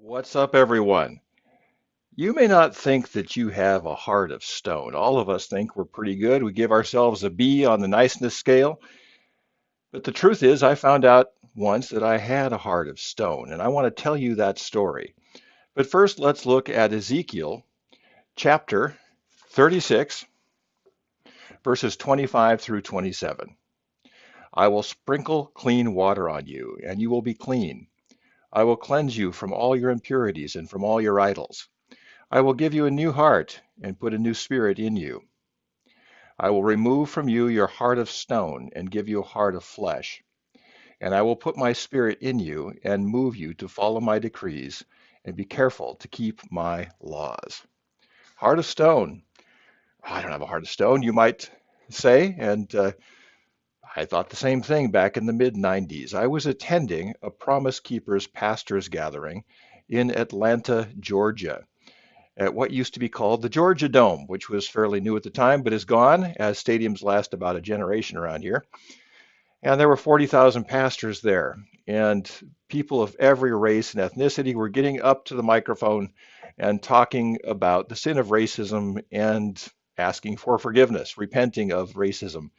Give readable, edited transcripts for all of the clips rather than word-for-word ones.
What's up, everyone? You may not think that you have a heart of stone. All of us think we're pretty good. We give ourselves a B on the niceness scale. But the truth is, I found out once that I had a heart of stone, and I want to tell you that story. But first, let's look at Ezekiel chapter 36, verses 25 through 27. I will sprinkle clean water on you, and you will be clean. I will cleanse you from all your impurities and from all your idols. I will give you a new heart and put a new spirit in you. I will remove from you your heart of stone and give you a heart of flesh. And I will put my spirit in you and move you to follow my decrees and be careful to keep my laws. Heart of stone. I don't have a heart of stone, you might say. And I thought the same thing back in the mid 90s. I was attending a Promise Keepers pastors gathering in Atlanta, Georgia, at what used to be called the Georgia Dome, which was fairly new at the time, but is gone, as stadiums last about a generation around here. And there were 40,000 pastors there, and people of every race and ethnicity were getting up to the microphone and talking about the sin of racism and asking for forgiveness, repenting of racism.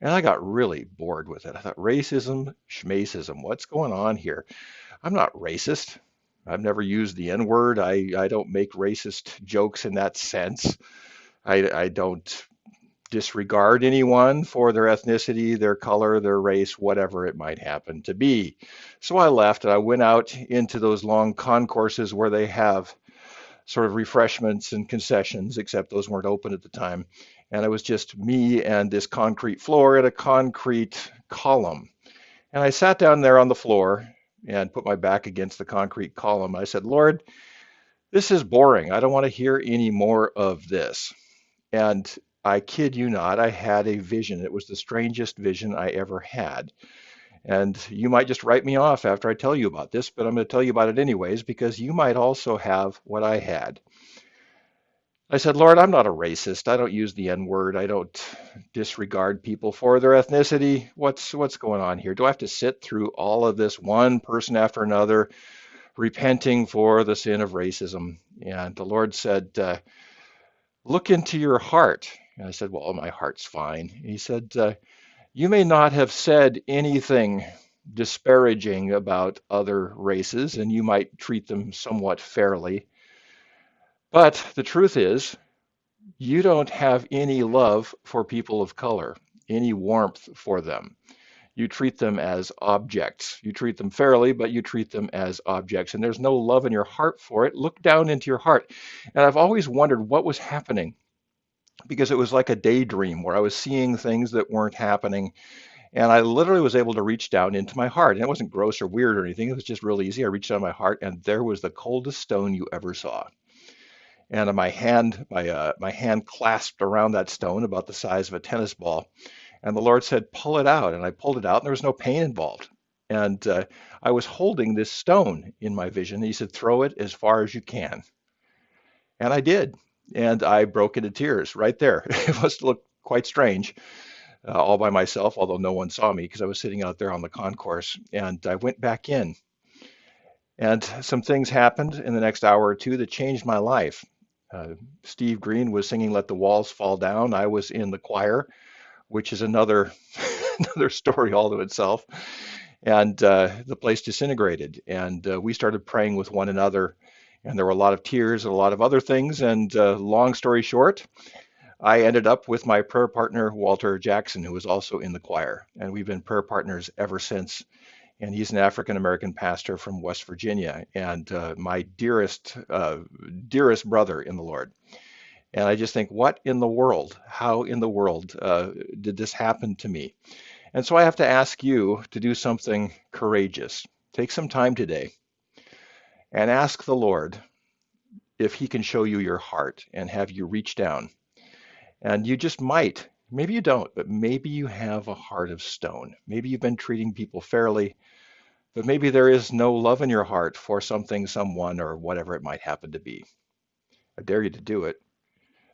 And I got really bored with it. I thought, racism, schmacism, what's going on here? I'm not racist. I've never used the N word. I don't make racist jokes in that sense. I don't disregard anyone for their ethnicity, their color, their race, whatever it might happen to be. So I left and I went out into those long concourses where they have sort of refreshments and concessions, except those weren't open at the time. And it was just me and this concrete floor and a concrete column. And I sat down there on the floor and put my back against the concrete column. I said, Lord, this is boring. I don't want to hear any more of this. And I kid you not, I had a vision. It was the strangest vision I ever had. And you might just write me off after I tell you about this, but I'm going to tell you about it anyways because you might also have what I had. I said, Lord, I'm not a racist. I don't use the N word. I don't disregard people for their ethnicity. What's going on here? Do I have to sit through all of this, one person after another, repenting for the sin of racism? And the Lord said, look into your heart. And I said, well, my heart's fine. He said, you may not have said anything disparaging about other races, and you might treat them somewhat fairly. But the truth is, you don't have any love for people of color, any warmth for them. You treat them as objects. You treat them fairly, but you treat them as objects. And there's no love in your heart for it. Look down into your heart. And I've always wondered what was happening because it was like a daydream where I was seeing things that weren't happening. And I literally was able to reach down into my heart. And it wasn't gross or weird or anything. It was just real easy. I reached down my heart, and there was the coldest stone you ever saw. And my hand clasped around that stone about the size of a tennis ball. And the Lord said, pull it out. And I pulled it out, and there was no pain involved. And I was holding this stone in my vision. And he said, throw it as far as you can. And I did. And I broke into tears right there. It must look quite strange, all by myself, although no one saw me because I was sitting out there on the concourse. And I went back in. And some things happened in the next hour or two that changed my life. Steve Green was singing "Let the Walls Fall Down." I was in the choir, which is another another story all to itself. And the place disintegrated, and we started praying with one another. And there were a lot of tears and a lot of other things. And long story short, I ended up with my prayer partner, Walter Jackson, who was also in the choir. And we've been prayer partners ever since. And he's an African American pastor from West Virginia, and my dearest brother in the Lord. And I just think, what in the world? How in the world did this happen to me? And so I have to ask you to do something courageous. Take some time today and ask the Lord if He can show you your heart and have you reach down. And you just might. Maybe you don't, but maybe you have a heart of stone. Maybe you've been treating people fairly, but maybe there is no love in your heart for something, someone, or whatever it might happen to be. I dare you to do it.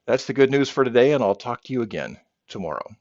That's the good news for today, and I'll talk to you again tomorrow.